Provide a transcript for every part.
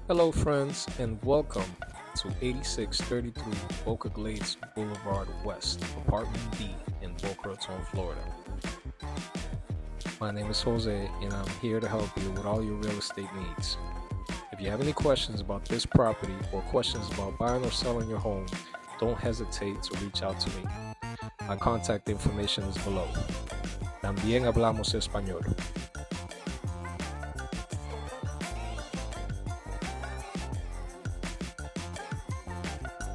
Hello, friends, and welcome to 8633 Boca Glades Boulevard West, Apartment D in Boca Raton, Florida. My name is Jose, and I'm here to help you with all your real estate needs. If you have any questions about this property or questions about buying or selling your home, don't hesitate to reach out to me. My contact information is below. También hablamos español.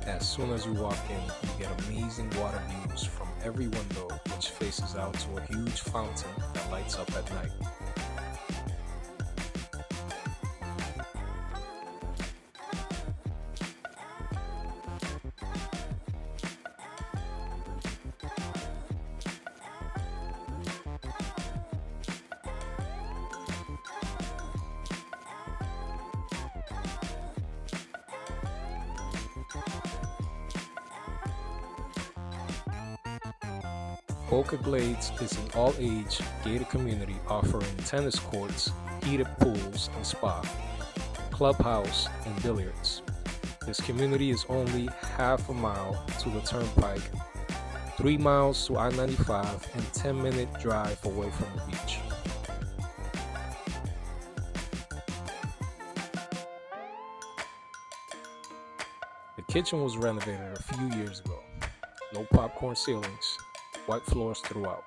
As soon as you walk in, you get amazing water views from every window, which faces out to a huge fountain that lights up at night. Boca Glades is an all-age gated community offering tennis courts, heated pools and spa, clubhouse, and billiards. This community is only half a mile to the turnpike, 3 miles to I-95, and 10-minute drive away from the beach. The kitchen was renovated a few years ago. No popcorn ceilings, white floors throughout.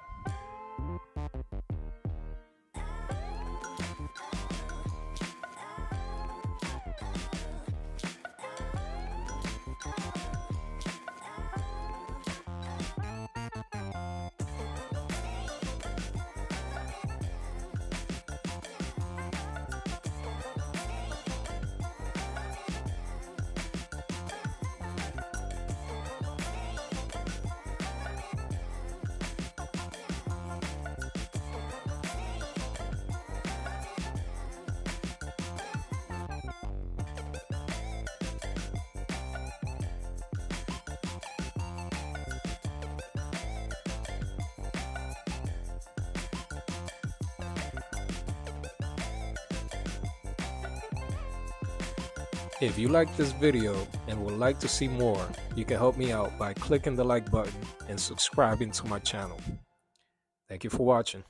If you like this video and would like to see more, you can help me out by clicking the like button and subscribing to my channel. Thank you for watching.